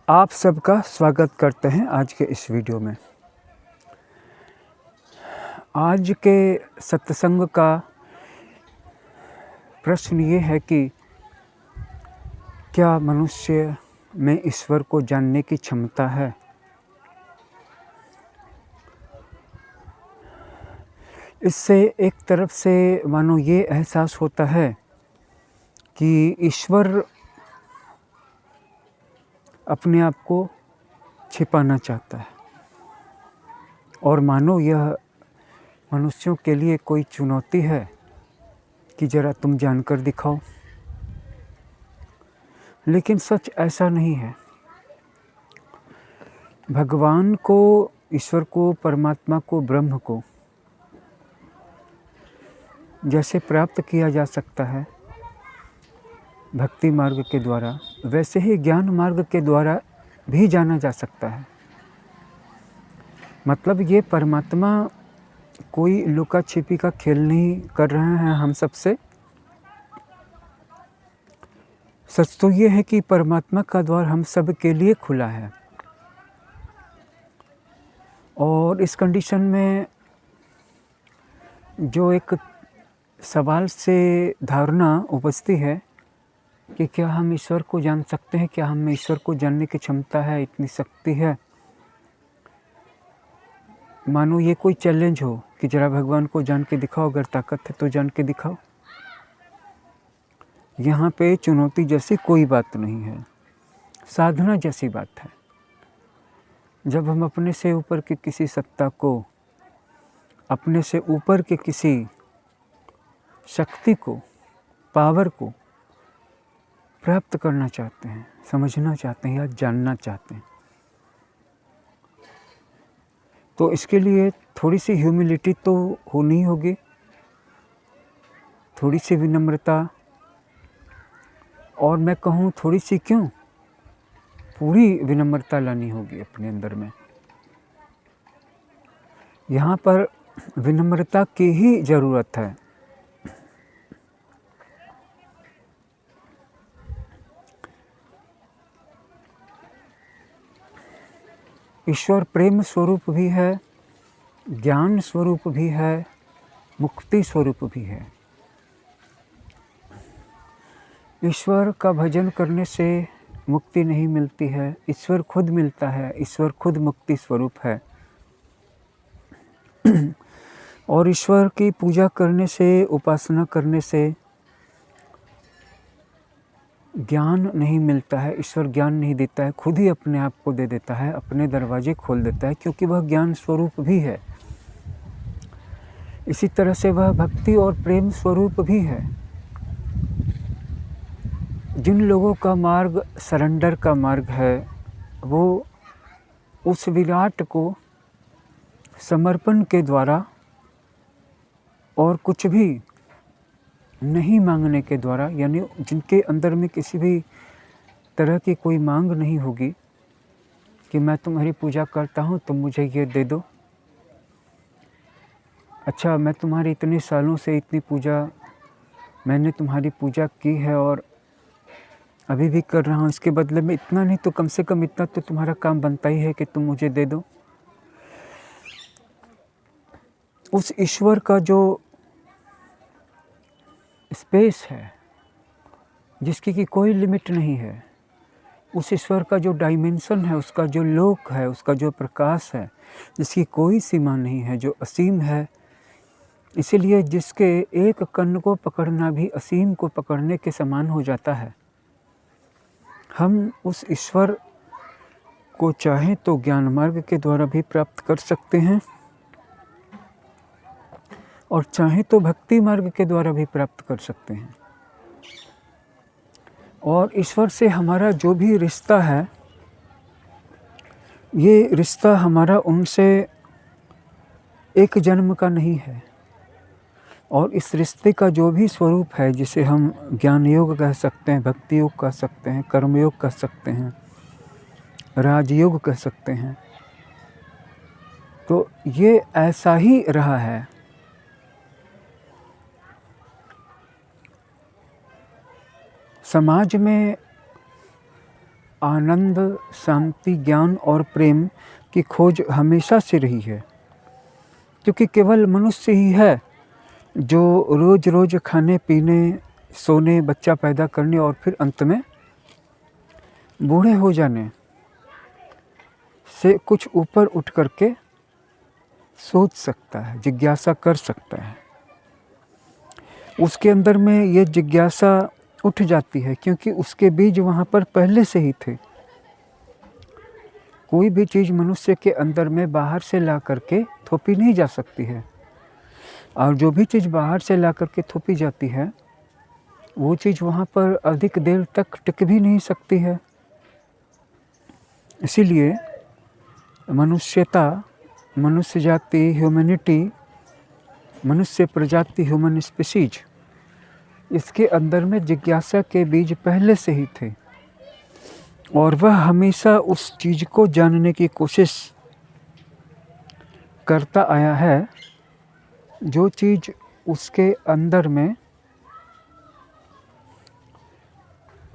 आप सबका स्वागत करते हैं आज के इस वीडियो में। आज के सत्संग का प्रश्न ये है कि क्या मनुष्य में ईश्वर को जानने की क्षमता है? इससे एक तरफ से मानो ये एहसास होता है कि ईश्वर अपने आप को छिपाना चाहता है और मानो यह मनुष्यों के लिए कोई चुनौती है कि ज़रा तुम जानकर दिखाओ। लेकिन सच ऐसा नहीं है। भगवान को, ईश्वर को, परमात्मा को, ब्रह्म को जैसे प्राप्त किया जा सकता है भक्ति मार्ग के द्वारा, वैसे ही ज्ञान मार्ग के द्वारा भी जाना जा सकता है। मतलब ये परमात्मा कोई लुका छिपी का खेल नहीं कर रहे हैं हम सबसे। सच तो ये है कि परमात्मा का द्वार हम सब के लिए खुला है और इस कंडीशन में जो एक सवाल से धारणा उपजती है कि क्या हम ईश्वर को जान सकते हैं, क्या हम ईश्वर को जानने की क्षमता है, इतनी शक्ति है। मानो ये कोई चैलेंज हो कि ज़रा भगवान को जान के दिखाओ, अगर ताकत है तो जान के दिखाओ। यहाँ पे चुनौती जैसी कोई बात नहीं है, साधना जैसी बात है। जब हम अपने से ऊपर की किसी सत्ता को, अपने से ऊपर के किसी शक्ति को, पावर को प्राप्त करना चाहते हैं, समझना चाहते हैं या जानना चाहते हैं, तो इसके लिए थोड़ी सी ह्यूमिलिटी तो होनी होगी, थोड़ी सी विनम्रता, और मैं कहूँ थोड़ी सी क्यों, पूरी विनम्रता लानी होगी अपने अंदर में। यहाँ पर विनम्रता की ही ज़रूरत है। ईश्वर प्रेम स्वरूप भी है, ज्ञान स्वरूप भी है, मुक्ति स्वरूप भी है। ईश्वर का भजन करने से मुक्ति नहीं मिलती है, ईश्वर खुद मिलता है, ईश्वर खुद मुक्ति स्वरूप है। और ईश्वर की पूजा करने से, उपासना करने से ज्ञान नहीं मिलता है, ईश्वर ज्ञान नहीं देता है, खुद ही अपने आप को दे देता है, अपने दरवाजे खोल देता है, क्योंकि वह ज्ञान स्वरूप भी है। इसी तरह से वह भक्ति और प्रेम स्वरूप भी है। जिन लोगों का मार्ग सरेंडर का मार्ग है, वो उस विराट को समर्पण के द्वारा और कुछ भी नहीं मांगने के द्वारा, यानी जिनके अंदर में किसी भी तरह की कोई मांग नहीं होगी कि मैं तुम्हारी पूजा करता हूँ तुम मुझे ये दे दो, अच्छा मैं तुम्हारी इतने सालों से इतनी पूजा, मैंने तुम्हारी पूजा की है और अभी भी कर रहा हूँ, इसके बदले में इतना नहीं तो कम से कम इतना तो तुम्हारा काम बनता ही है कि तुम मुझे दे दो। उस ईश्वर का जो स्पेस है, जिसकी की कोई लिमिट नहीं है, उस ईश्वर का जो डायमेंशन है, उसका जो लोक है, उसका जो प्रकाश है, जिसकी कोई सीमा नहीं है, जो असीम है, इसीलिए जिसके एक कण को पकड़ना भी असीम को पकड़ने के समान हो जाता है। हम उस ईश्वर को चाहें तो ज्ञान मार्ग के द्वारा भी प्राप्त कर सकते हैं और चाहें तो भक्ति मार्ग के द्वारा भी प्राप्त कर सकते हैं। और ईश्वर से हमारा जो भी रिश्ता है, ये रिश्ता हमारा उनसे एक जन्म का नहीं है। और इस रिश्ते का जो भी स्वरूप है, जिसे हम ज्ञान योग कह सकते हैं, भक्ति योग कह सकते हैं, कर्म योग कह सकते हैं, राजयोग कह सकते हैं, तो ये ऐसा ही रहा है। समाज में आनंद, शांति, ज्ञान और प्रेम की खोज हमेशा से रही है, क्योंकि केवल मनुष्य ही है जो रोज़ रोज़ खाने पीने, सोने, बच्चा पैदा करने और फिर अंत में बूढ़े हो जाने से कुछ ऊपर उठ करके सोच सकता है, जिज्ञासा कर सकता है। उसके अंदर में ये जिज्ञासा उठ जाती है क्योंकि उसके बीज वहाँ पर पहले से ही थे। कोई भी चीज़ मनुष्य के अंदर में बाहर से ला करके थोपी नहीं जा सकती है, और जो भी चीज़ बाहर से ला करके थोपी जाती है वो चीज़ वहाँ पर अधिक देर तक टिक भी नहीं सकती है। इसीलिए मनुष्यता, मनुष्य जाति, ह्यूमैनिटी, मनुष्य प्रजाति, ह्यूमन स्पीसीज, इसके अंदर में जिज्ञासा के बीज पहले से ही थे और वह हमेशा उस चीज़ को जानने की कोशिश करता आया है जो चीज़ उसके अंदर में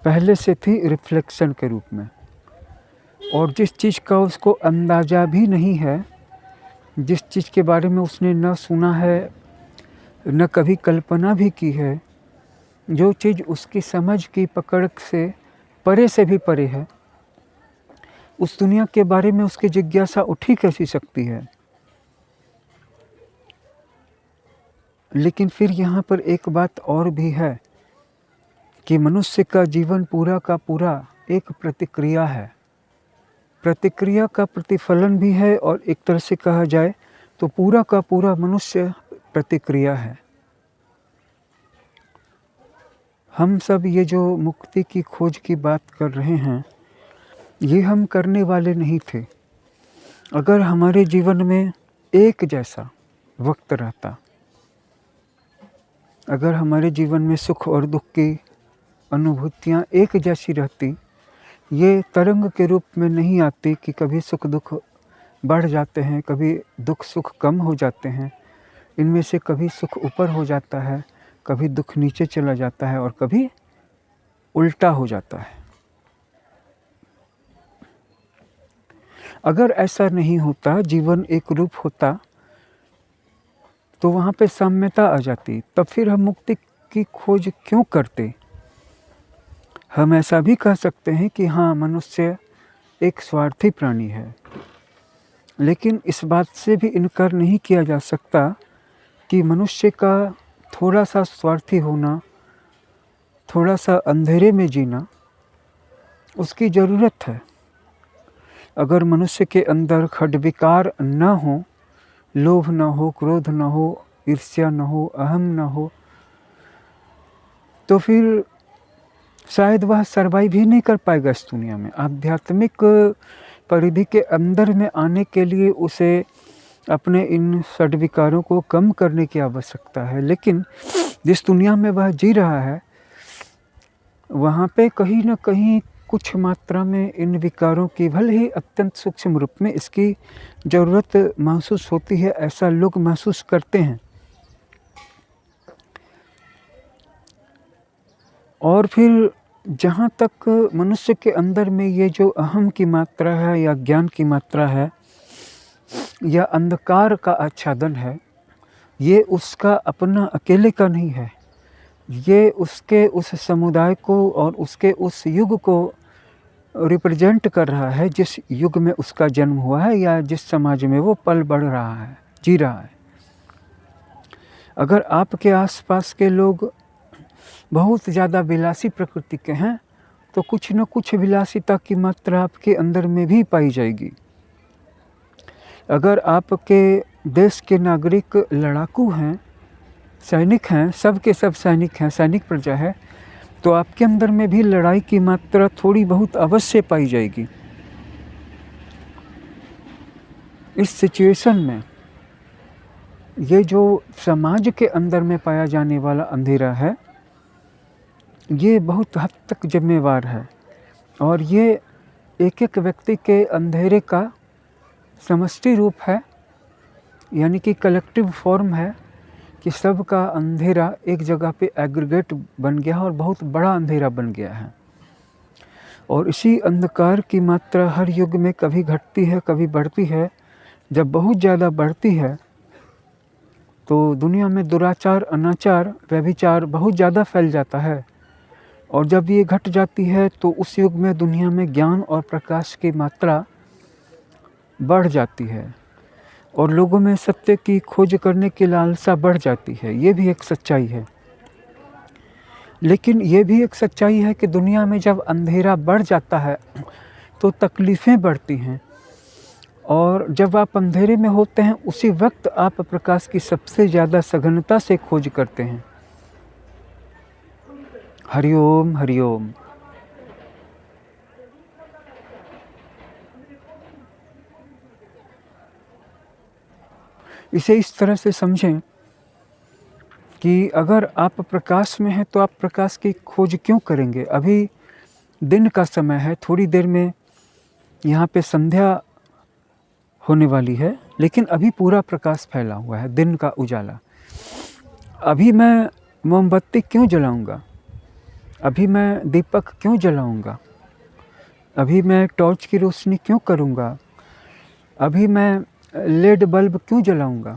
पहले से थी रिफ्लेक्शन के रूप में, और जिस चीज़ का उसको अंदाज़ा भी नहीं है, जिस चीज़ के बारे में उसने न सुना है न कभी कल्पना भी की है, जो चीज़ उसकी समझ की पकड़ से भी परे है, उस दुनिया के बारे में उसकी जिज्ञासा उठी कैसी सकती है। लेकिन फिर यहाँ पर एक बात और भी है कि मनुष्य का जीवन पूरा का पूरा एक प्रतिक्रिया है, प्रतिक्रिया का प्रतिफलन भी है, और एक तरह से कहा जाए तो पूरा का पूरा मनुष्य प्रतिक्रिया है। हम सब ये जो मुक्ति की खोज की बात कर रहे हैं, ये हम करने वाले नहीं थे। अगर हमारे जीवन में एक जैसा वक्त रहता, अगर हमारे जीवन में सुख और दुख की अनुभूतियाँ एक जैसी रहती, ये तरंग के रूप में नहीं आती कि कभी सुख दुख बढ़ जाते हैं, कभी दुख सुख कम हो जाते हैं, इनमें से कभी सुख ऊपर हो जाता है, कभी दुख नीचे चला जाता है और कभी उल्टा हो जाता है। अगर ऐसा नहीं होता, जीवन एक रूप होता, तो वहाँ पे साम्यता आ जाती, तब फिर हम मुक्ति की खोज क्यों करते। हम ऐसा भी कह सकते हैं कि हाँ, मनुष्य एक स्वार्थी प्राणी है, लेकिन इस बात से भी इनकार नहीं किया जा सकता कि मनुष्य का थोड़ा सा स्वार्थी होना, थोड़ा सा अंधेरे में जीना उसकी ज़रूरत है। अगर मनुष्य के अंदर खड्विकार न हो, लोभ न हो, क्रोध न हो, ईर्ष्या न हो, अहम न हो, तो फिर शायद वह सर्वाइव ही नहीं कर पाएगा इस दुनिया में। आध्यात्मिक परिधि के अंदर में आने के लिए उसे अपने इन षड्विकारों को कम करने की आवश्यकता है, लेकिन जिस दुनिया में वह जी रहा है, वहाँ पे कहीं न कहीं कुछ मात्रा में इन विकारों की भले ही अत्यंत सूक्ष्म रूप में इसकी ज़रूरत महसूस होती है, ऐसा लोग महसूस करते हैं। और फिर जहाँ तक मनुष्य के अंदर में ये जो अहम की मात्रा है या ज्ञान की मात्रा है या अंधकार का आच्छादन है, ये उसका अपना अकेले का नहीं है, ये उसके उस समुदाय को और उसके उस युग को रिप्रेजेंट कर रहा है जिस युग में उसका जन्म हुआ है या जिस समाज में वो पल बढ़ रहा है, जी रहा है। अगर आपके आसपास के लोग बहुत ज़्यादा विलासी प्रकृति के हैं, तो कुछ न कुछ विलासिता की मात्रा आपके अंदर में भी पाई जाएगी। अगर आपके देश के नागरिक लड़ाकू हैं, सैनिक हैं, सब के सब सैनिक हैं, सैनिक प्रजा है, तो आपके अंदर में भी लड़ाई की मात्रा थोड़ी बहुत अवश्य पाई जाएगी। इस सिचुएशन में ये जो समाज के अंदर में पाया जाने वाला अंधेरा है, ये बहुत हद तक जिम्मेवार है, और ये एक एक व्यक्ति के अंधेरे का समष्टि रूप है, यानी कि कलेक्टिव फॉर्म है कि सब का अंधेरा एक जगह पे एग्रीगेट बन गया और बहुत बड़ा अंधेरा बन गया है। और इसी अंधकार की मात्रा हर युग में कभी घटती है, कभी बढ़ती है। जब बहुत ज़्यादा बढ़ती है तो दुनिया में दुराचार, अनाचार, व्यभिचार बहुत ज़्यादा फैल जाता है, और जब ये घट जाती है तो उस युग में दुनिया में ज्ञान और प्रकाश की मात्रा बढ़ जाती है, और लोगों में सत्य की खोज करने की लालसा बढ़ जाती है। ये भी एक सच्चाई है। लेकिन ये भी एक सच्चाई है कि दुनिया में जब अंधेरा बढ़ जाता है तो तकलीफ़ें बढ़ती हैं, और जब आप अंधेरे में होते हैं उसी वक्त आप प्रकाश की सबसे ज़्यादा सघनता से खोज करते हैं। हरि ओम, हरि ओम। इसे इस तरह से समझें कि अगर आप प्रकाश में हैं तो आप प्रकाश की खोज क्यों करेंगे? अभी दिन का समय है, थोड़ी देर में यहाँ पे संध्या होने वाली है, लेकिन अभी पूरा प्रकाश फैला हुआ है, दिन का उजाला। अभी मैं मोमबत्ती क्यों जलाऊंगा? अभी मैं दीपक क्यों जलाऊंगा? अभी मैं टॉर्च की रोशनी क्यों करूंगा? अभी मैं लेड बल्ब क्यों जलाऊंगा?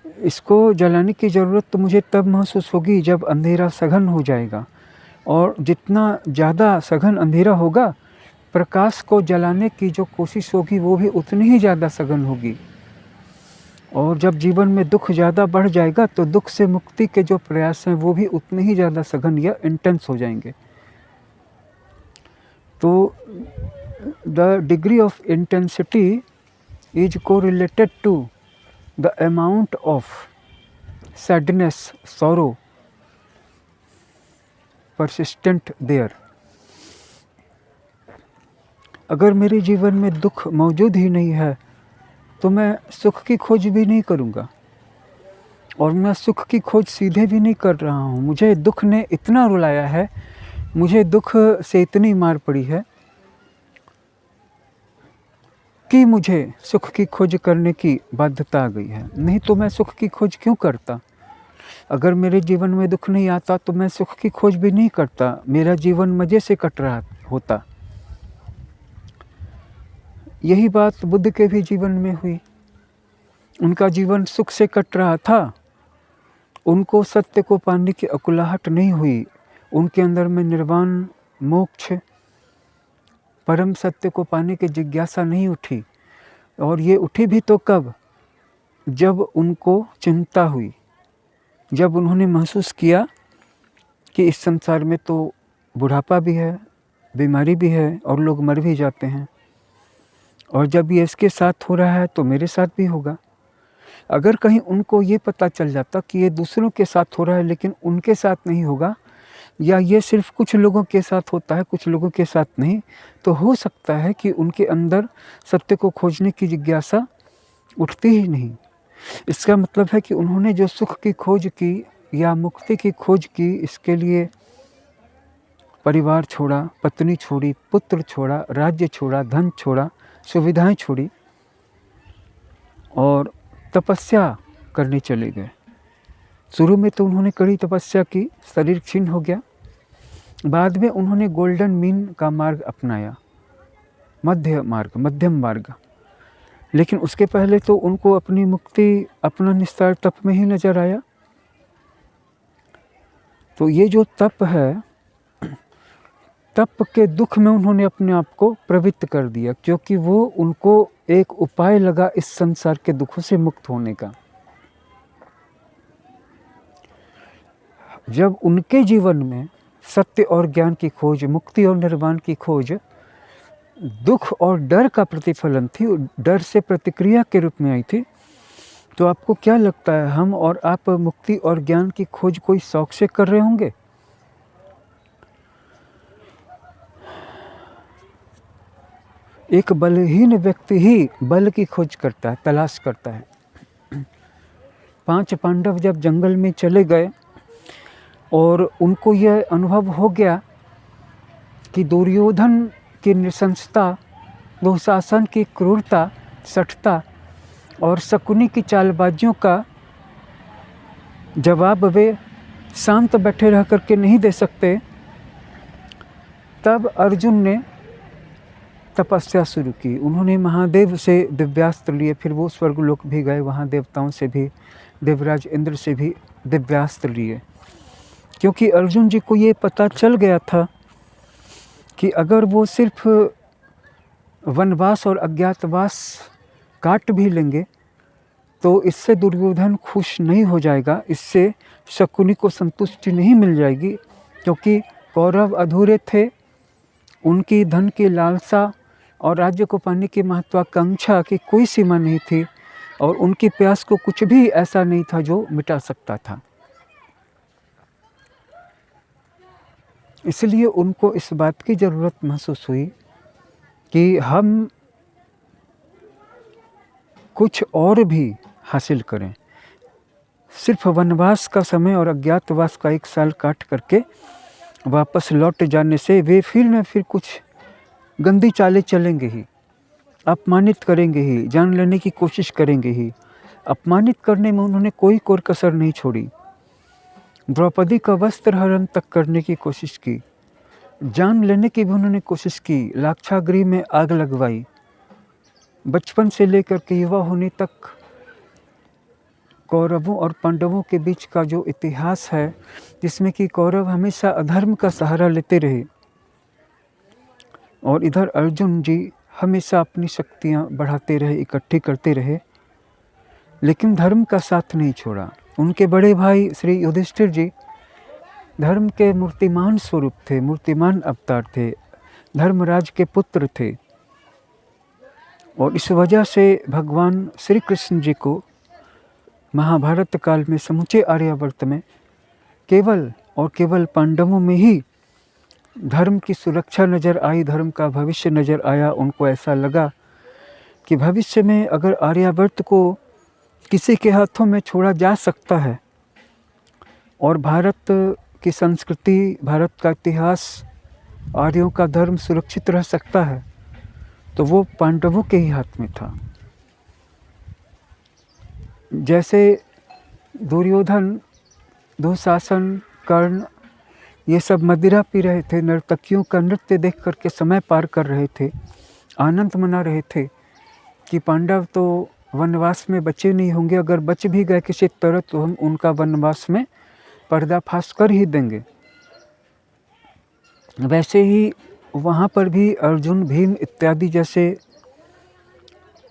इसको जलाने की ज़रूरत तो मुझे तब महसूस होगी जब अंधेरा सघन हो जाएगा, और जितना ज़्यादा सघन अंधेरा होगा, प्रकाश को जलाने की जो कोशिश होगी वो भी उतनी ही ज़्यादा सघन होगी। और जब जीवन में दुख ज़्यादा बढ़ जाएगा तो दुख से मुक्ति के जो प्रयास हैं वो भी उतने ही ज़्यादा सघन या इंटेंस हो जाएंगे। तो the degree of intensity is correlated to the amount of sadness, sorrow persistent there. अगर मेरे जीवन में दुख मौजूद ही नहीं है तो मैं सुख की खोज भी नहीं करूँगा, और मैं सुख की खोज सीधे भी नहीं कर रहा हूँ। मुझे दुख ने इतना रुलाया है, मुझे दुख से इतनी मार पड़ी है कि मुझे सुख की खोज करने की बाध्यता आ गई है। नहीं तो मैं सुख की खोज क्यों करता? अगर मेरे जीवन में दुख नहीं आता तो मैं सुख की खोज भी नहीं करता, मेरा जीवन मज़े से कट रहा होता। यही बात बुद्ध के भी जीवन में हुई। उनका जीवन सुख से कट रहा था, उनको सत्य को पाने की अकुलाहट नहीं हुई, उनके अंदर में निर्वाण, मोक्ष, परम सत्य को पाने की जिज्ञासा नहीं उठी। और ये उठी भी तो कब? जब उनको चिंता हुई, जब उन्होंने महसूस किया कि इस संसार में तो बुढ़ापा भी है, बीमारी भी है, और लोग मर भी जाते हैं, और जब ये इसके साथ हो रहा है तो मेरे साथ भी होगा। अगर कहीं उनको ये पता चल जाता कि ये दूसरों के साथ हो रहा है लेकिन उनके साथ नहीं होगा, या ये सिर्फ कुछ लोगों के साथ होता है, कुछ लोगों के साथ नहीं, तो हो सकता है कि उनके अंदर सत्य को खोजने की जिज्ञासा उठती ही नहीं। इसका मतलब है कि उन्होंने जो सुख की खोज की या मुक्ति की खोज की, इसके लिए परिवार छोड़ा, पत्नी छोड़ी, पुत्र छोड़ा, राज्य छोड़ा, धन छोड़ा, सुविधाएं छोड़ी, और तपस्या करने चले गए। शुरू में तो उन्होंने कड़ी तपस्या की, शरीर क्षीण हो गया। बाद में उन्होंने गोल्डन मीन का मार्ग अपनाया, मध्यम मार्ग। लेकिन उसके पहले तो उनको अपनी मुक्ति, अपना निस्तार तप में ही नजर आया। तो ये जो तप है, तप के दुख में उन्होंने अपने आप को प्रवृत्त कर दिया, क्योंकि वो उनको एक उपाय लगा इस संसार के दुखों से मुक्त होने का। जब उनके जीवन में सत्य और ज्ञान की खोज, मुक्ति और निर्वाण की खोज दुख और डर का प्रतिफलन थी, डर से प्रतिक्रिया के रूप में आई थी, तो आपको क्या लगता है, हम और आप मुक्ति और ज्ञान की खोज कोई शौक से कर रहे होंगे? एक बलहीन व्यक्ति ही बल की खोज करता है, तलाश करता है। 5 पांडव जब जंगल में चले गए और उनको यह अनुभव हो गया कि दुर्योधन की नृशंसता, दुशासन की क्रूरता, सठता और शकुनी की चालबाजियों का जवाब वे शांत बैठे रह करके नहीं दे सकते, तब अर्जुन ने तपस्या शुरू की। उन्होंने महादेव से दिव्यास्त्र लिए, फिर वो स्वर्गलोक भी गए, वहाँ देवताओं से भी, देवराज इंद्र से भी दिव्यास्त्र लिए, क्योंकि अर्जुन जी को ये पता चल गया था कि अगर वो सिर्फ वनवास और अज्ञातवास काट भी लेंगे तो इससे दुर्योधन खुश नहीं हो जाएगा, इससे शकुनी को संतुष्टि नहीं मिल जाएगी, क्योंकि कौरव अधूरे थे। उनकी धन की लालसा और राज्य को पाने की महत्वाकांक्षा की कोई सीमा नहीं थी, और उनकी प्यास को कुछ भी ऐसा नहीं था जो मिटा सकता था। इसलिए उनको इस बात की ज़रूरत महसूस हुई कि हम कुछ और भी हासिल करें। सिर्फ वनवास का समय और अज्ञातवास का 1 साल काट करके वापस लौट जाने से वे फिर न फिर कुछ गंदी चालें चलेंगे ही, अपमानित करेंगे ही, जान लेने की कोशिश करेंगे ही। अपमानित करने में उन्होंने कोई कसर नहीं छोड़ी। द्रौपदी का वस्त्र हरण तक करने की कोशिश की, जान लेने की भी उन्होंने कोशिश की, लाक्षागृह में आग लगवाई। बचपन से लेकर के युवा होने तक कौरवों और पांडवों के बीच का जो इतिहास है, जिसमें कि कौरव हमेशा अधर्म का सहारा लेते रहे और इधर अर्जुन जी हमेशा अपनी शक्तियाँ बढ़ाते रहे, इकट्ठी करते रहे, लेकिन धर्म का साथ नहीं छोड़ा। उनके बड़े भाई श्री युधिष्ठिर जी धर्म के मूर्तिमान स्वरूप थे, मूर्तिमान अवतार थे, धर्मराज के पुत्र थे, और इस वजह से भगवान श्री कृष्ण जी को महाभारत काल में समूचे आर्यावर्त में केवल और केवल पांडवों में ही धर्म की सुरक्षा नज़र आई, धर्म का भविष्य नज़र आया। उनको ऐसा लगा कि भविष्य में अगर आर्यावर्त को किसी के हाथों में छोड़ा जा सकता है और भारत की संस्कृति, भारत का इतिहास, आर्यों का धर्म सुरक्षित रह सकता है, तो वो पांडवों के ही हाथ में था। जैसे दुर्योधन, दुशासन, कर्ण ये सब मदिरा पी रहे थे, नर्तकियों का नृत्य देख करके समय पार कर रहे थे, आनंद मना रहे थे कि पांडव तो वनवास में बचे नहीं होंगे, अगर बच भी गए किसी तरह तो हम उनका वनवास में पर्दाफाश कर ही देंगे। वैसे ही वहाँ पर भी अर्जुन, भीम इत्यादि जैसे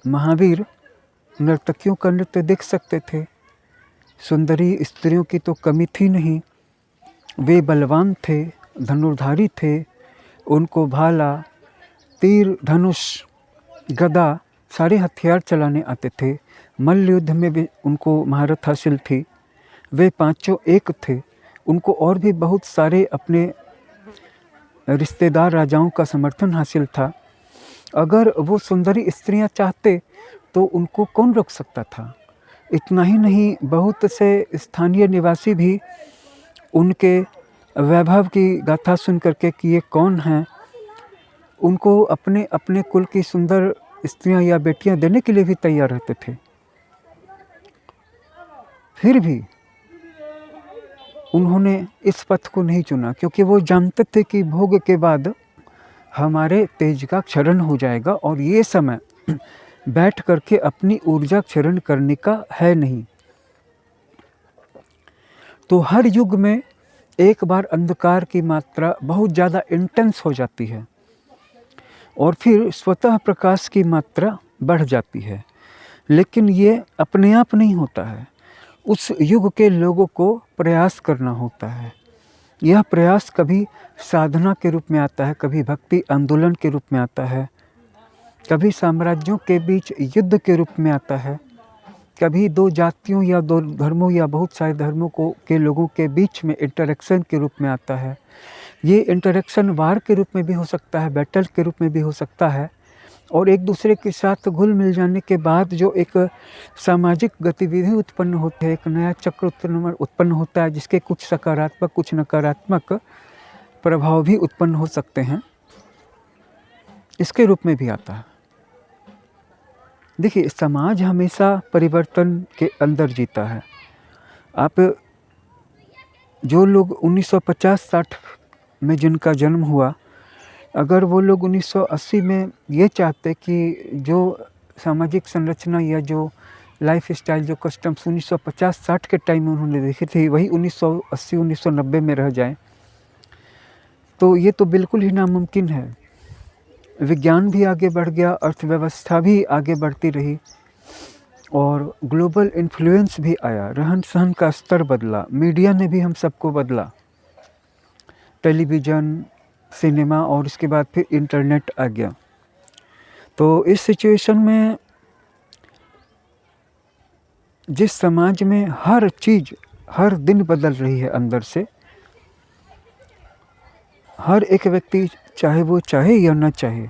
महावीर नर्तकियों का नृत्य देख सकते थे। सुंदरी स्त्रियों की तो कमी थी नहीं, वे बलवान थे, धनुर्धारी थे, उनको भाला, तीर, धनुष, गदा सारे हथियार चलाने आते थे। मल्ल युद्ध में भी उनको महारत हासिल थी। वे पांचों एक थे। उनको और भी बहुत सारे अपने रिश्तेदार राजाओं का समर्थन हासिल था। अगर वो सुंदरी स्त्रियां चाहते तो उनको कौन रोक सकता था। इतना ही नहीं, बहुत से स्थानीय निवासी भी उनके वैभव की गाथा सुन करके कि ये कौन हैं, उनको अपने अपने कुल की सुंदर स्त्रियां या बेटियां देने के लिए भी तैयार रहते थे। फिर भी उन्होंने इस पथ को नहीं चुना, क्योंकि वो जानते थे कि भोग के बाद हमारे तेज का क्षरण हो जाएगा और ये समय बैठ करके अपनी ऊर्जा क्षरण करने का है नहीं। तो हर युग में एक बार अंधकार की मात्रा बहुत ज़्यादा इंटेंस हो जाती है और फिर स्वतः प्रकाश की मात्रा बढ़ जाती है, लेकिन ये अपने आप नहीं होता है। उस युग के लोगों को प्रयास करना होता है। यह प्रयास कभी साधना के रूप में आता है, कभी भक्ति आंदोलन के रूप में आता है, कभी साम्राज्यों के बीच युद्ध के रूप में आता है, कभी दो जातियों या दो धर्मों या बहुत सारे धर्मों के लोगों के बीच में इंटरेक्शन के रूप में आता है। ये इंटरेक्शन वार के रूप में भी हो सकता है, बैटल के रूप में भी हो सकता है, और एक दूसरे के साथ घुल मिल जाने के बाद जो एक सामाजिक गतिविधि उत्पन्न होती है, एक नया चक्र उत्पन्न होता है, जिसके कुछ सकारात्मक कुछ नकारात्मक प्रभाव भी उत्पन्न हो सकते हैं, इसके रूप में भी आता है। देखिए, समाज हमेशा परिवर्तन के अंदर जीता है। आप जो लोग 1950-60 में जिनका जन्म हुआ, अगर वो लोग 1980 में ये चाहते कि जो सामाजिक संरचना या जो लाइफ स्टाइल, जो कस्टम्स 1950-60 के टाइम में उन्होंने देखी थी, वही 1980-1990 में रह जाएँ, तो ये तो बिल्कुल ही नामुमकिन है। विज्ञान भी आगे बढ़ गया, अर्थव्यवस्था भी आगे बढ़ती रही और ग्लोबल इन्फ्लुएंस भी आया, रहन-सहन का स्तर बदला, मीडिया ने भी हम सबको बदला। टेलीविज़न, सिनेमा और इसके बाद फिर इंटरनेट आ गया। तो इस सिचुएशन में जिस समाज में हर चीज़ हर दिन बदल रही है अंदर से, हर एक व्यक्ति चाहे वो चाहे या ना चाहे,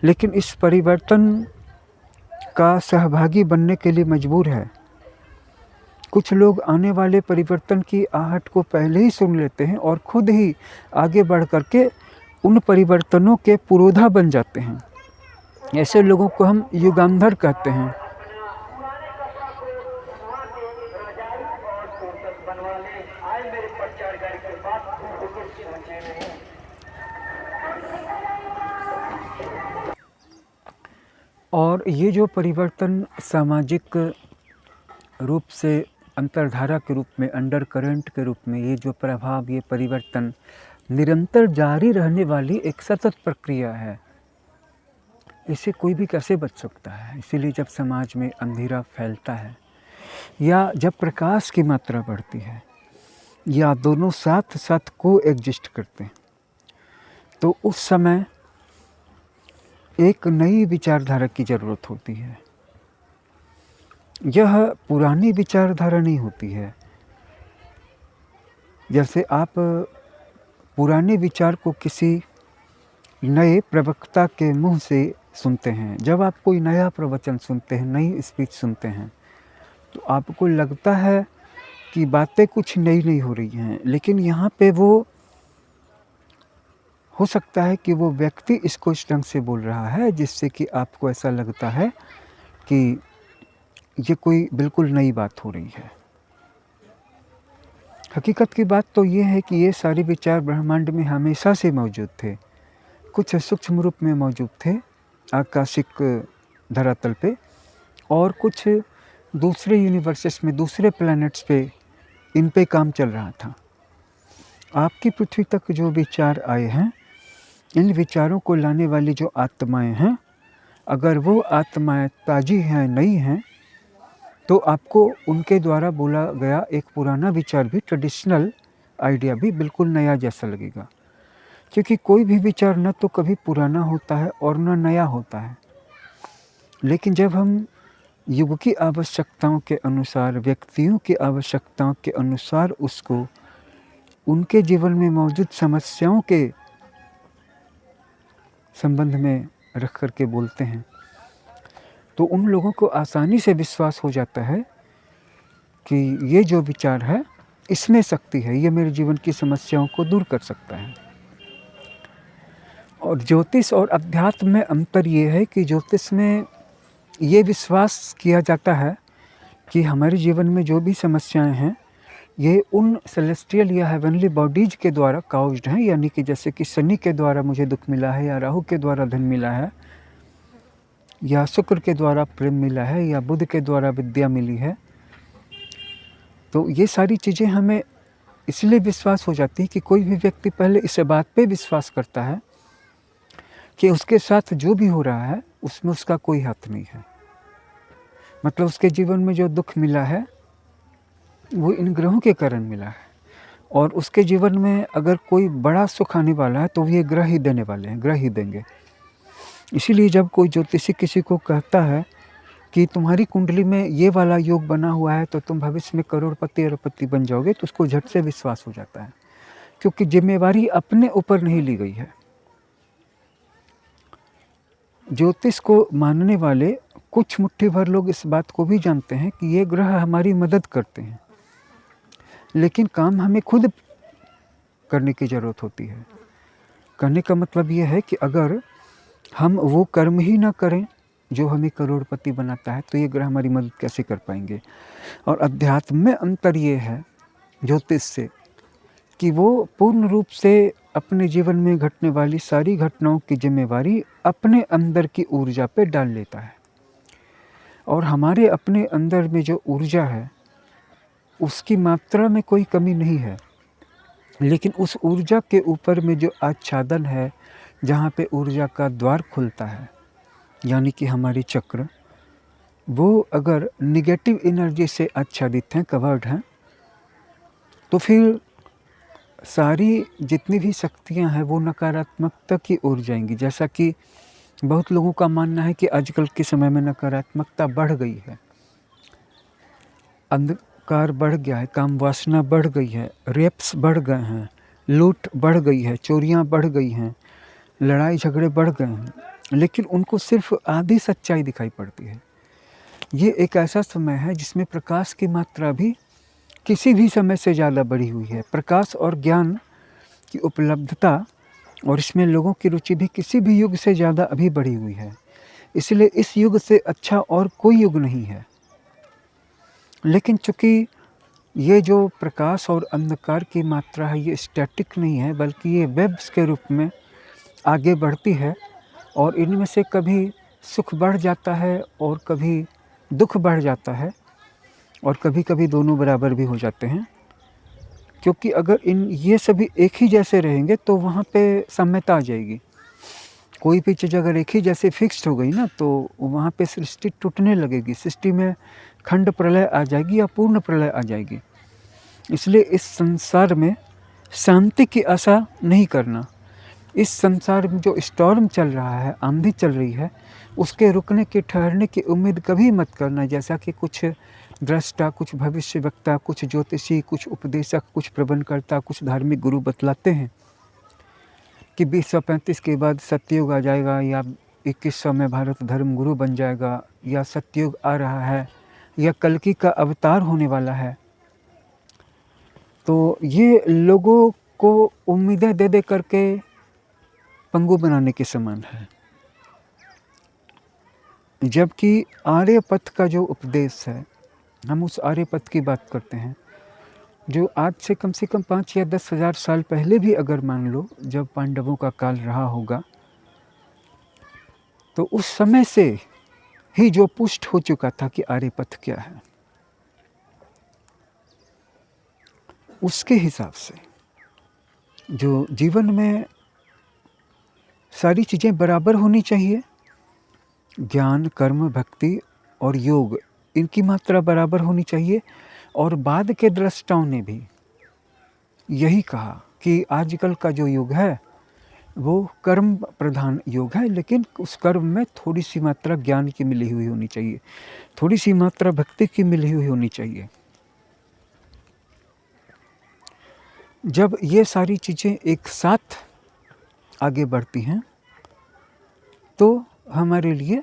लेकिन इस परिवर्तन का सहभागी बनने के लिए मजबूर है। कुछ लोग आने वाले परिवर्तन की आहट को पहले ही सुन लेते हैं और खुद ही आगे बढ़ कर के उन परिवर्तनों के पुरोधा बन जाते हैं। ऐसे लोगों को हम युगांधर कहते हैं। और ये जो परिवर्तन सामाजिक रूप से अंतर्धारा के रूप में, अंडर करंट के रूप में, ये जो प्रभाव, ये परिवर्तन निरंतर जारी रहने वाली एक सतत प्रक्रिया है। इससे कोई भी कैसे बच सकता है? इसीलिए जब समाज में अंधेरा फैलता है या जब प्रकाश की मात्रा बढ़ती है या दोनों साथ साथ को एग्जिस्ट करते हैं, तो उस समय एक नई विचारधारा की ज़रूरत होती है। यह पुरानी विचारधारा नहीं होती है। जैसे आप पुराने विचार को किसी नए प्रवक्ता के मुंह से सुनते हैं, जब आप कोई नया प्रवचन सुनते हैं, नई स्पीच सुनते हैं, तो आपको लगता है कि बातें कुछ नई नहीं हो रही हैं, लेकिन यहाँ पे वो हो सकता है कि वो व्यक्ति इसको इस ढंग से बोल रहा है जिससे कि आपको ऐसा लगता है कि ये कोई बिल्कुल नई बात हो रही है। हकीकत की बात तो ये है कि ये सारे विचार ब्रह्मांड में हमेशा से मौजूद थे। कुछ सूक्ष्म रूप में मौजूद थे आकाशिक धरातल पे, और कुछ दूसरे यूनिवर्सेस में, दूसरे प्लैनेट्स पे इन पे काम चल रहा था। आपकी पृथ्वी तक जो विचार आए हैं, इन विचारों को लाने वाली जो आत्माएं हैं, अगर वो आत्माएं ताज़ी हैं, नई हैं, तो आपको उनके द्वारा बोला गया एक पुराना विचार भी, ट्रेडिशनल आइडिया भी बिल्कुल नया जैसा लगेगा। क्योंकि कोई भी विचार न तो कभी पुराना होता है और न नया होता है। लेकिन जब हम युग की आवश्यकताओं के अनुसार, व्यक्तियों की आवश्यकताओं के अनुसार उसको उनके जीवन में मौजूद समस्याओं के संबंध में रख कर के बोलते हैं, तो उन लोगों को आसानी से विश्वास हो जाता है कि ये जो विचार है, इसमें शक्ति है, ये मेरे जीवन की समस्याओं को दूर कर सकता है। और ज्योतिष और अध्यात्म में अंतर ये है कि ज्योतिष में ये विश्वास किया जाता है कि हमारे जीवन में जो भी समस्याएं हैं, ये उन सेलेस्टियल या हेवनली बॉडीज़ के द्वारा काउज्ड हैं, यानी कि जैसे कि शनि के द्वारा मुझे दुःख मिला है, या राहु के द्वारा धन मिला है, या शुक्र के द्वारा प्रेम मिला है, या बुध के द्वारा विद्या मिली है। तो ये सारी चीज़ें हमें इसलिए विश्वास हो जाती है कि कोई भी व्यक्ति पहले इस बात पे विश्वास करता है कि उसके साथ जो भी हो रहा है उसमें उसका कोई हाथ नहीं है। मतलब उसके जीवन में जो दुःख मिला है वो इन ग्रहों के कारण मिला है, और उसके जीवन में अगर कोई बड़ा सुख आने वाला है तो ये ग्रह ही देने वाले हैं, ग्रह ही देंगे। इसीलिए जब कोई ज्योतिषी किसी को कहता है कि तुम्हारी कुंडली में ये वाला योग बना हुआ है तो तुम भविष्य में करोड़पति अरबपति बन जाओगे, तो उसको झट से विश्वास हो जाता है, क्योंकि जिम्मेवारी अपने ऊपर नहीं ली गई है। ज्योतिष को मानने वाले कुछ मुट्ठी भर लोग इस बात को भी जानते हैं कि ये ग्रह हमारी मदद करते हैं, लेकिन काम हमें खुद करने की ज़रूरत होती है। कहने का मतलब ये है कि अगर हम वो कर्म ही ना करें जो हमें करोड़पति बनाता है, तो ये ग्रह हमारी मदद कैसे कर पाएंगे। और अध्यात्म में अंतर ये है ज्योतिष से कि वो पूर्ण रूप से अपने जीवन में घटने वाली सारी घटनाओं की जिम्मेवारी अपने अंदर की ऊर्जा पे डाल लेता है। और हमारे अपने अंदर में जो ऊर्जा है उसकी मात्रा में कोई कमी नहीं है, लेकिन उस ऊर्जा के ऊपर में जो आच्छादन है, जहाँ पे ऊर्जा का द्वार खुलता है, यानी कि हमारे चक्र, वो अगर नेगेटिव एनर्जी से आच्छादित हैं, कवर्ड हैं, तो फिर सारी जितनी भी शक्तियाँ हैं वो नकारात्मकता की ओर जाएंगी। जैसा कि बहुत लोगों का मानना है कि आजकल के समय में नकारात्मकता बढ़ गई है, अंधकार बढ़ गया है, काम वासना बढ़ गई है, रेप्स बढ़ गए हैं, लूट बढ़ गई है, चोरियां बढ़ गई हैं, लड़ाई झगड़े बढ़ गए हैं, लेकिन उनको सिर्फ आधी सच्चाई दिखाई पड़ती है। ये एक ऐसा समय है जिसमें प्रकाश की मात्रा भी किसी भी समय से ज़्यादा बढ़ी हुई है। प्रकाश और ज्ञान की उपलब्धता और इसमें लोगों की रुचि भी किसी भी युग से ज़्यादा अभी बढ़ी हुई है। इसलिए इस युग से अच्छा और कोई युग नहीं है। लेकिन चूँकि ये जो प्रकाश और अंधकार की मात्रा है ये स्टैटिक नहीं है, बल्कि ये वेव्स के रूप में आगे बढ़ती है और इनमें से कभी सुख बढ़ जाता है और कभी दुख बढ़ जाता है और कभी-कभी दोनों बराबर भी हो जाते हैं। क्योंकि अगर ये सभी एक ही जैसे रहेंगे तो वहाँ पे साम्यता आ जाएगी। कोई भी चीज़ अगर एक ही जैसे फिक्स्ड हो गई ना तो वहाँ पे सृष्टि टूटने लगेगी, सृष्टि में खंड प्रलय आ जाएगी या पूर्ण प्रलय आ जाएगी। इसलिए इस संसार में शांति की आशा नहीं करना। इस संसार में जो स्टॉर्म चल रहा है, आंधी चल रही है, उसके रुकने की, ठहरने की उम्मीद कभी मत करना। जैसा कि कुछ दृष्टा, कुछ भविष्यवक्ता, कुछ ज्योतिषी, कुछ उपदेशक, कुछ प्रवचनकर्ता, कुछ धार्मिक गुरु बतलाते हैं कि 2035 के बाद सतयुग आ जाएगा या 2100 में भारत धर्म गुरु बन जाएगा या सतयुग आ रहा है या कल्कि का अवतार होने वाला है। तो ये लोगों को उम्मीदें दे करके पंगु बनाने के समान है। जबकि आर्यपथ का जो उपदेश है, हम उस आर्यपथ की बात करते हैं जो आज से कम 5 या 10 हज़ार साल पहले भी अगर मान लो जब पांडवों का काल रहा होगा, तो उस समय से ही जो पुष्ट हो चुका था कि आर्यपथ क्या है, उसके हिसाब से जो जीवन में सारी चीज़ें बराबर होनी चाहिए, ज्ञान, कर्म, भक्ति और योग, इनकी मात्रा बराबर होनी चाहिए। और बाद के दृष्टाओं ने भी यही कहा कि आजकल का जो युग है वो कर्म प्रधान युग है, लेकिन उस कर्म में थोड़ी सी मात्रा ज्ञान की मिली हुई होनी चाहिए, थोड़ी सी मात्रा भक्ति की मिली हुई होनी चाहिए। जब ये सारी चीज़ें एक साथ आगे बढ़ती हैं तो हमारे लिए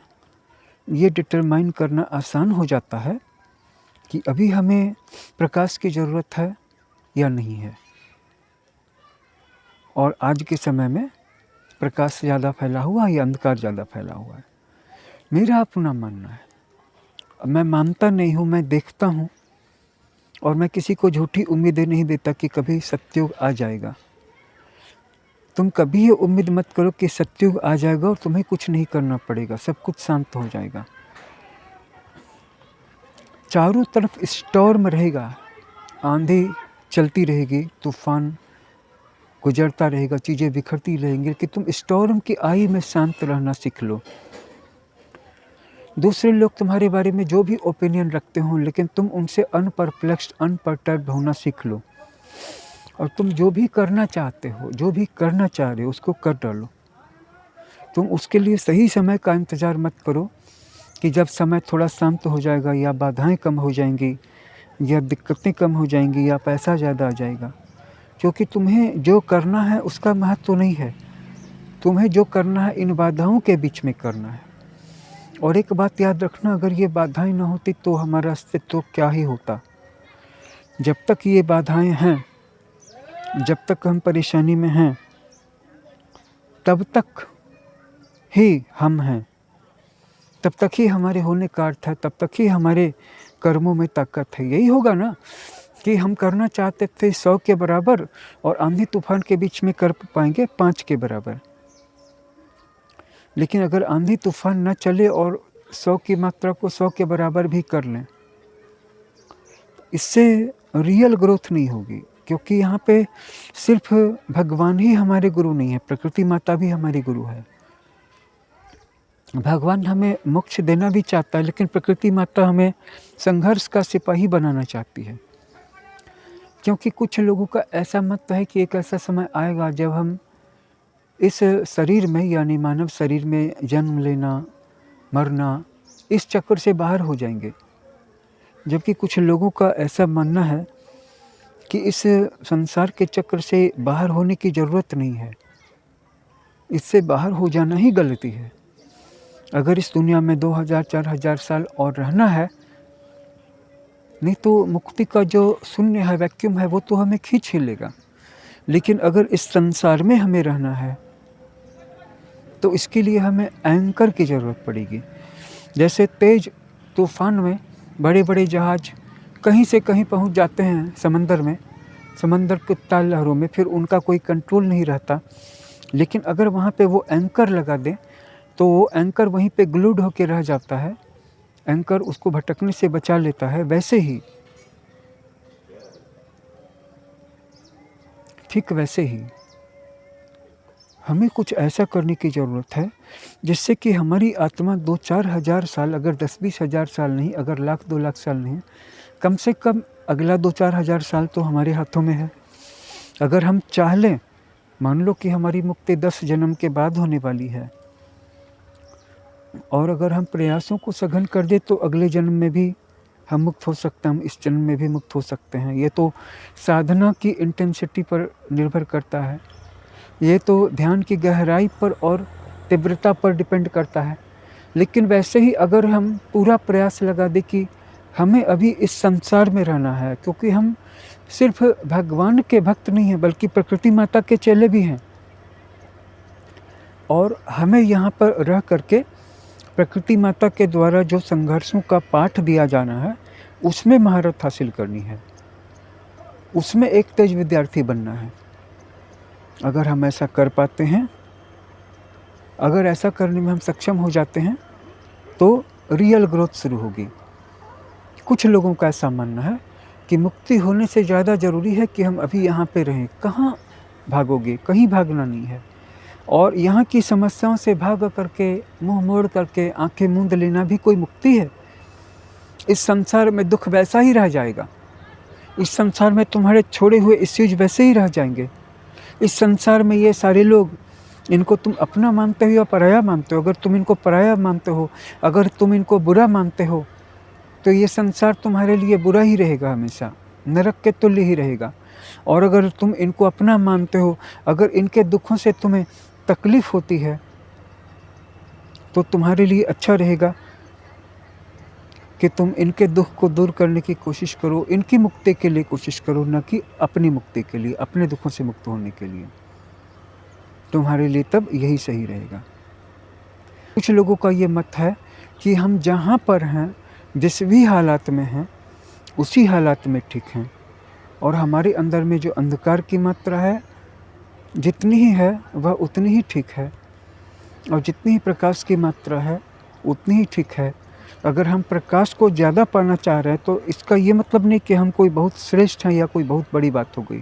ये डिटरमाइन करना आसान हो जाता है कि अभी हमें प्रकाश की ज़रूरत है या नहीं है। और आज के समय में प्रकाश ज़्यादा फैला हुआ है या अंधकार ज़्यादा फैला हुआ है, मेरा अपना मानना है। मैं मानता नहीं हूँ, मैं देखता हूँ और मैं किसी को झूठी उम्मीदें नहीं देता कि कभी सतयुग आ जाएगा। तुम कभी ये उम्मीद मत करो कि सतयुग आ जाएगा और तुम्हें कुछ नहीं करना पड़ेगा, सब कुछ शांत हो जाएगा। चारों तरफ स्टॉर्म रहेगा, आंधी चलती रहेगी, तूफान गुजरता रहेगा, चीज़ें बिखरती रहेंगी, कि तुम स्टॉर्म की आई में शांत रहना सीख लो। दूसरे लोग तुम्हारे बारे में जो भी ओपिनियन रखते हो, लेकिन तुम उनसे अनपरप्लेक्स्ड, अनपर्टर्ब्ड होना सीख लो और तुम जो भी करना चाहते हो, जो भी करना चाह रहे हो, उसको कर डालो। तुम उसके लिए सही समय का इंतज़ार मत करो कि जब समय थोड़ा शांत हो जाएगा या बाधाएं कम हो जाएंगी या दिक्कतें कम हो जाएंगी या पैसा ज़्यादा आ जाएगा, क्योंकि तुम्हें जो करना है उसका महत्व तो नहीं है। तुम्हें जो करना है इन बाधाओं के बीच में करना है। और एक बात याद रखना, अगर ये बाधाएं ना होती तो हमारा अस्तित्व क्या ही होता। जब तक ये बाधाएं हैं, जब तक हम परेशानी में हैं, तब तक ही हम हैं, तब तक ही हमारे होने का अर्थ है, तब तक ही हमारे कर्मों में ताकत है। यही होगा ना कि हम करना चाहते थे 100 के बराबर और आंधी तूफान के बीच में कर पाएंगे 5 के बराबर। लेकिन अगर आंधी तूफान न चले और 100 की मात्रा को 100 के बराबर भी कर लें, इससे रियल ग्रोथ नहीं होगी, क्योंकि यहाँ पे सिर्फ भगवान ही हमारे गुरु नहीं है, प्रकृति माता भी हमारी गुरु है। भगवान हमें मोक्ष देना भी चाहता है, लेकिन प्रकृति माता हमें संघर्ष का सिपाही बनाना चाहती है। क्योंकि कुछ लोगों का ऐसा मत है कि एक ऐसा समय आएगा जब हम इस शरीर में, यानी मानव शरीर में जन्म लेना, मरना, इस चक्कर से बाहर हो जाएंगे। जबकि कुछ लोगों का ऐसा मानना है कि इस संसार के चक्र से बाहर होने की ज़रूरत नहीं है, इससे बाहर हो जाना ही गलती है। अगर इस दुनिया में 2000-4000 साल और रहना है, नहीं तो मुक्ति का जो शून्य है, वैक्यूम है, वो तो हमें खींच ही लेगा। लेकिन अगर इस संसार में हमें रहना है तो इसके लिए हमें एंकर की ज़रूरत पड़ेगी। जैसे तेज तूफान में बड़े बड़े जहाज कहीं से कहीं पहुंच जाते हैं समंदर में, समंदर के ताल लहरों में, फिर उनका कोई कंट्रोल नहीं रहता। लेकिन अगर वहाँ पे वो एंकर लगा दें तो वो एंकर वहीं पे ग्लूड होकर रह जाता है, एंकर उसको भटकने से बचा लेता है। वैसे ही, ठीक वैसे ही हमें कुछ ऐसा करने की ज़रूरत है जिससे कि हमारी आत्मा 2-4 हज़ार साल, अगर 10-20 हज़ार साल नहीं, अगर 1,00,000-2 लाख साल नहीं, कम से कम अगला 2-4 हज़ार साल तो हमारे हाथों में है। अगर हम चाह लें, मान लो कि हमारी मुक्ति 10 जन्म के बाद होने वाली है, और अगर हम प्रयासों को सघन कर दें तो अगले जन्म में भी हम मुक्त हो सकते हैं, हम इस जन्म में भी मुक्त हो सकते हैं। ये तो साधना की इंटेंसिटी पर निर्भर करता है, ये तो ध्यान की गहराई पर और तीव्रता पर डिपेंड करता है। लेकिन वैसे ही अगर हम पूरा प्रयास लगा दें कि हमें अभी इस संसार में रहना है, क्योंकि हम सिर्फ भगवान के भक्त नहीं हैं बल्कि प्रकृति माता के चेले भी हैं, और हमें यहाँ पर रह करके प्रकृति माता के द्वारा जो संघर्षों का पाठ दिया जाना है उसमें महारत हासिल करनी है, उसमें एक तेज विद्यार्थी बनना है। अगर हम ऐसा कर पाते हैं, अगर ऐसा करने में हम सक्षम हो जाते हैं तो रियल ग्रोथ शुरू होगी। कुछ लोगों का ऐसा मानना है कि मुक्ति होने से ज़्यादा ज़रूरी है कि हम अभी यहाँ पे रहें। कहाँ भागोगे? कहीं भागना नहीं है। और यहाँ की समस्याओं से भाग करके, मुंह मोड़ करके, आंखें मूंद लेना भी कोई मुक्ति है? इस संसार में दुख वैसा ही रह जाएगा, इस संसार में तुम्हारे छोड़े हुए इश्यूज वैसे ही रह जाएंगे। इस संसार में ये सारे लोग, इनको तुम अपना मानते हो या पराया मानते हो? अगर तुम इनको पराया मानते हो, अगर तुम इनको बुरा मानते हो, तो ये संसार तुम्हारे लिए बुरा ही रहेगा, हमेशा नरक के तुल्य ही रहेगा। और अगर तुम इनको अपना मानते हो, अगर इनके दुखों से तुम्हें तकलीफ होती है, तो तुम्हारे लिए अच्छा रहेगा कि तुम इनके दुख को दूर करने की कोशिश करो, इनकी मुक्ति के लिए कोशिश करो, न कि अपनी मुक्ति के लिए, अपने दुखों से मुक्त होने के लिए। तुम्हारे लिए तब यही सही रहेगा। कुछ लोगों का ये मत है कि हम जहाँ पर हैं, जिस भी हालात में हैं, उसी हालात में ठीक हैं, और हमारे अंदर में जो अंधकार की मात्रा है जितनी ही है वह उतनी ही ठीक है, और जितनी ही प्रकाश की मात्रा है उतनी ही ठीक है। अगर हम प्रकाश को ज़्यादा पाना चाह रहे हैं तो इसका ये मतलब नहीं कि हम कोई बहुत श्रेष्ठ हैं या कोई बहुत बड़ी बात हो गई।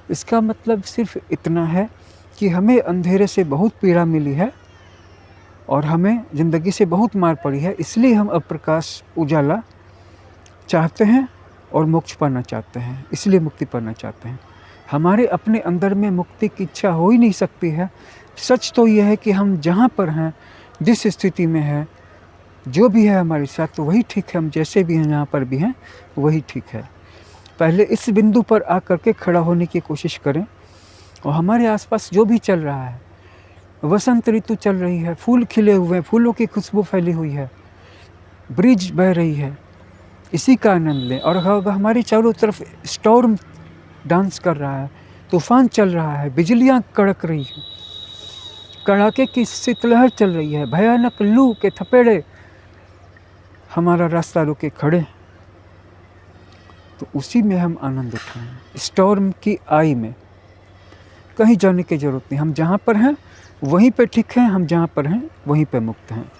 इसका मतलब सिर्फ इतना है कि हमें अंधेरे से बहुत पीड़ा मिली है और हमें ज़िंदगी से बहुत मार पड़ी है, इसलिए हम अब प्रकाश, उजाला चाहते हैं और मोक्ष पाना चाहते हैं, इसलिए मुक्ति पाना चाहते हैं। हमारे अपने अंदर में मुक्ति की इच्छा हो ही नहीं सकती है। सच तो यह है कि हम जहाँ पर हैं, जिस स्थिति में हैं, जो भी है हमारे साथ, तो वही ठीक है। हम जैसे भी हैं, यहाँ पर भी हैं, वही ठीक है। पहले इस बिंदु पर आकर के खड़ा होने की कोशिश करें, और हमारे आसपास जो भी चल रहा है, वसंत ऋतु चल रही है, फूल खिले हुए हैं, फूलों की खुशबू फैली हुई है, ब्रिज बह रही है, इसी का आनंद लें। और हमारी चारों तरफ स्टॉर्म डांस कर रहा है, तूफान चल रहा है, बिजलियाँ कड़क रही हैं, कड़ाके की शीतलहर चल रही है, भयानक लू के थपेड़े हमारा रास्ता रोके खड़े। तो उसी में हम आनंद उठाएं। स्टॉर्म की आई में कहीं जाने की ज़रूरत नहीं, हम जहाँ पर हैं वहीं पे ठीक हैं, हम जहाँ पर हैं वहीं पे मुक्त हैं।